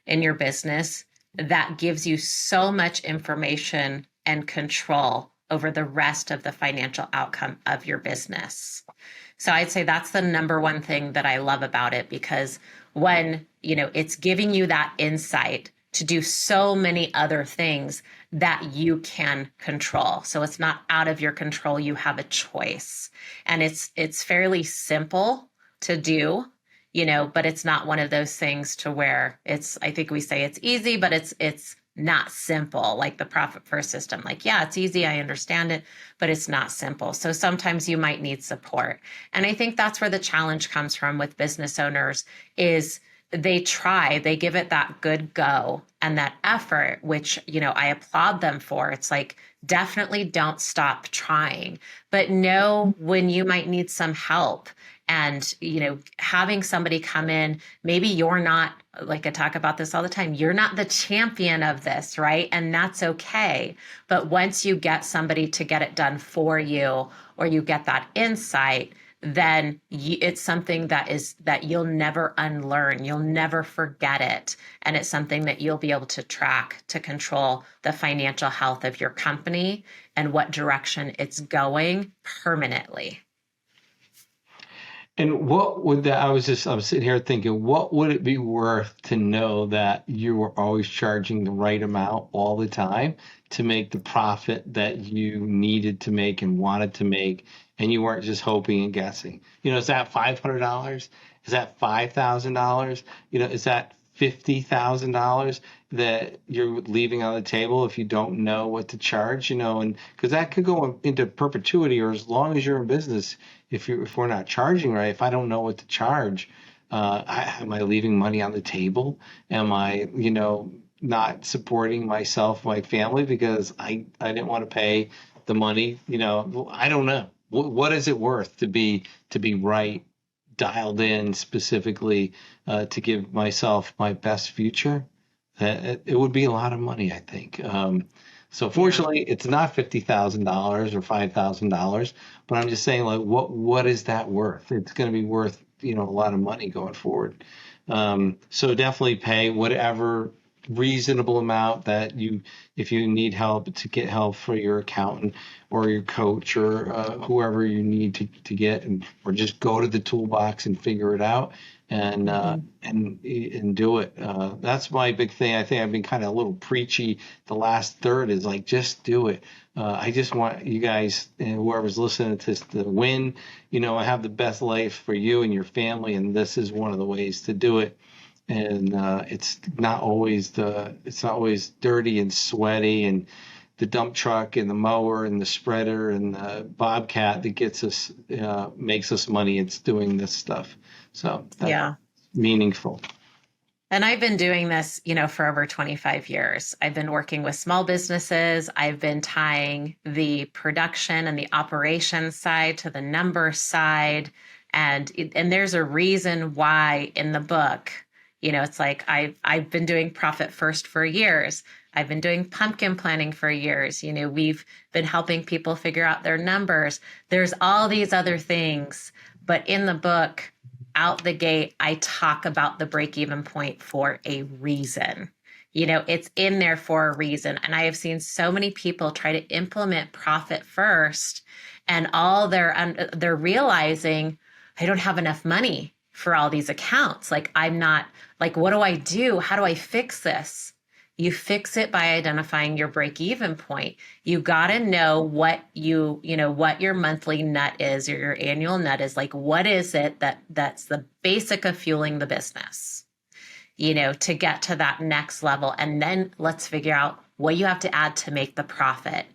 in your business that gives you so much information and control over the rest of the financial outcome of your business. So I'd say that's the number one thing that I love about it, because when, it's giving you that insight to do so many other things that you can control. So it's not out of your control. You have a choice, and it's fairly simple to do, but it's not one of those things to where I think we say it's easy, but it's not simple, like the Profit First system. Like, yeah, it's easy, I understand it, but it's not simple. So sometimes you might need support. And I think that's where the challenge comes from with business owners is they give it that good go and that effort, which, I applaud them for. It's like, definitely don't stop trying, but know when you might need some help. And, having somebody come in, maybe you're not, like I talk about this all the time, you're not the champion of this, right? And that's okay. But once you get somebody to get it done for you, or you get that insight, then it's something that you'll never unlearn. You'll never forget it. And it's something that you'll be able to track to control the financial health of your company and what direction it's going permanently. And what would that, I'm sitting here thinking, what would it be worth to know that you were always charging the right amount all the time to make the profit that you needed to make and wanted to make, and you weren't just hoping and guessing? Is that $500? Is that $5,000? Is that $50,000 that you're leaving on the table if you don't know what to charge? And because that could go into perpetuity, or as long as you're in business. If we're not charging right, if I don't know what to charge, am I leaving money on the table? Am I, not supporting myself, my family, because I didn't want to pay the money? I don't know. What is it worth to be right, dialed in specifically to give myself my best future? It would be a lot of money, I think. So fortunately, it's not $50,000 or $5,000, but I'm just saying, like, what is that worth? It's going to be worth, a lot of money going forward. So definitely pay whatever reasonable amount that if you need help, to get help for your accountant or your coach or whoever you need to get, or just go to the toolbox and figure it out and do it. That's my big thing. I think I've been kind of a little preachy. The last third is like, just do it. I just want you guys and whoever's listening to this to win. Have the best life for you and your family, and this is one of the ways to do it. And it's not always dirty and sweaty, and the dump truck and the mower and the spreader and the bobcat that gets us makes us money. It's doing this stuff. So that's meaningful. And I've been doing this, for over 25 years. I've been working with small businesses. I've been tying the production and the operations side to the numbers side. And there's a reason why in the book, it's like I've been doing Profit First for years. I've been doing pumpkin planning for years. We've been helping people figure out their numbers. There's all these other things. But in the book, out the gate, I talk about the break-even point for a reason. It's in there for a reason. And I have seen so many people try to implement Profit First, and all they're realizing, I don't have enough money for all these accounts. Like, I'm not, like, what do I do? How do I fix this? You fix it by identifying your break-even point. You got to know what what your monthly nut is, or your annual nut is. Like, what is it that's the basic of fueling the business, to get to that next level. And then let's figure out what you have to add to make the profit.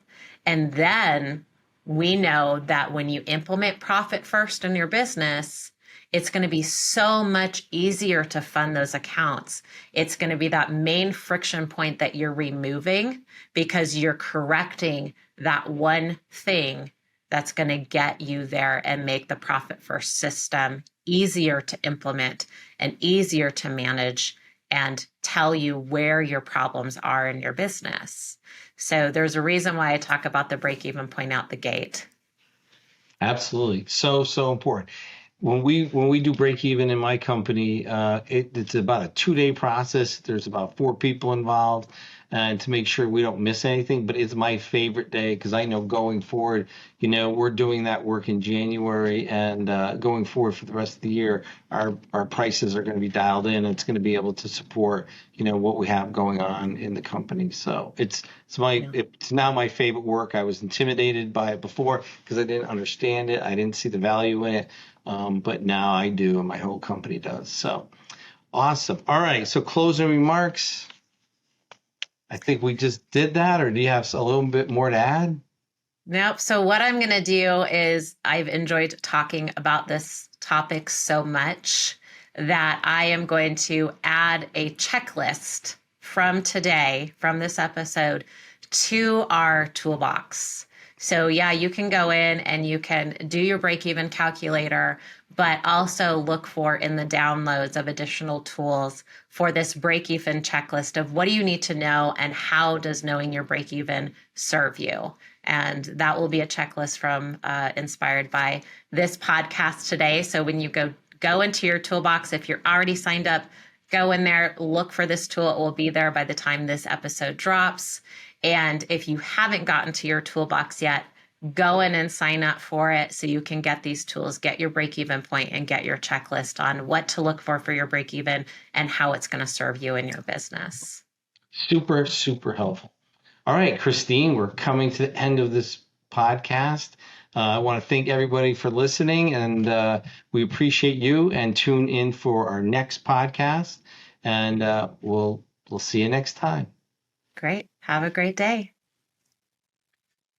And then we know that when you implement Profit First in your business, it's going to be so much easier to fund those accounts. It's going to be that main friction point that you're removing, because you're correcting that one thing that's going to get you there and make the Profit First system easier to implement and easier to manage, and tell you where your problems are in your business. So there's a reason why I talk about the break-even point out the gate. Absolutely. So important. When we do break even in my company, it's about a 2-day process. There's about 4 people involved, and to make sure we don't miss anything. But it's my favorite day, because I know going forward, we're doing that work in January, and going forward for the rest of the year, our prices are going to be dialed in. And it's going to be able to support what we have going on in the company. So it's now my favorite work. I was intimidated by it before because I didn't understand it. I didn't see the value in it. But now I do, and my whole company does. So awesome. All right. So closing remarks. I think we just did that, or do you have a little bit more to add? Nope. So what I'm going to do is, I've enjoyed talking about this topic so much that I am going to add a checklist from today, from this episode, to our toolbox. So you can go in and you can do your break-even calculator, but also look for in the downloads of additional tools for this break-even checklist of what do you need to know and how does knowing your break-even serve you. And that will be a checklist from inspired by this podcast today. So when you go into your toolbox, if you're already signed up, go in there, look for this tool. It will be there by the time this episode drops. And if you haven't gotten to your toolbox yet, go in and sign up for it so you can get these tools, get your break-even point, and get your checklist on what to look for your break-even and how it's going to serve you in your business. Super, super helpful. All right, Christine, we're coming to the end of this podcast. I want to thank everybody for listening, and we appreciate you, and tune in for our next podcast, and we'll see you next time. Great. Have a great day.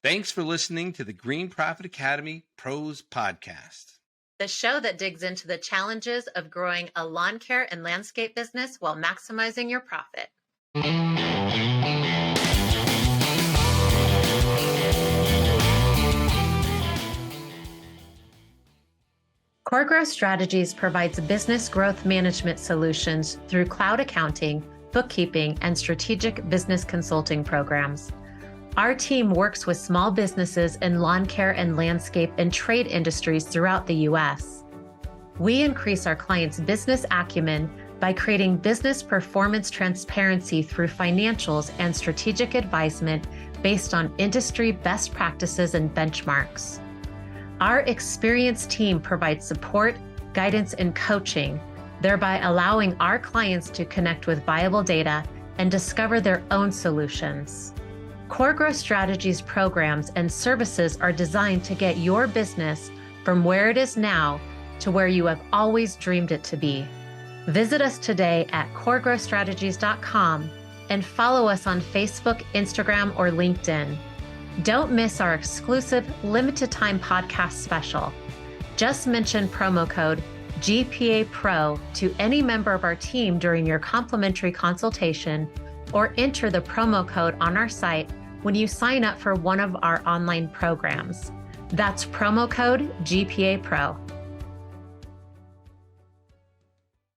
Thanks for listening to the Green Profit Academy Pros Podcast, the show that digs into the challenges of growing a lawn care and landscape business while maximizing your profit. Core Growth Strategies provides business growth management solutions through cloud accounting, bookkeeping, and strategic business consulting programs. Our team works with small businesses in lawn care and landscape and trade industries throughout the U.S. We increase our clients' business acumen by creating business performance transparency through financials and strategic advisement based on industry best practices and benchmarks. Our experienced team provides support, guidance, and coaching, thereby allowing our clients to connect with viable data and discover their own solutions. Core Growth Strategies programs and services are designed to get your business from where it is now to where you have always dreamed it to be. Visit us today at coregrowthstrategies.com and follow us on Facebook, Instagram, or LinkedIn. Don't miss our exclusive limited time podcast special. Just mention promo code GPA Pro to any member of our team during your complimentary consultation, or enter the promo code on our site when you sign up for one of our online programs. That's promo code GPA Pro.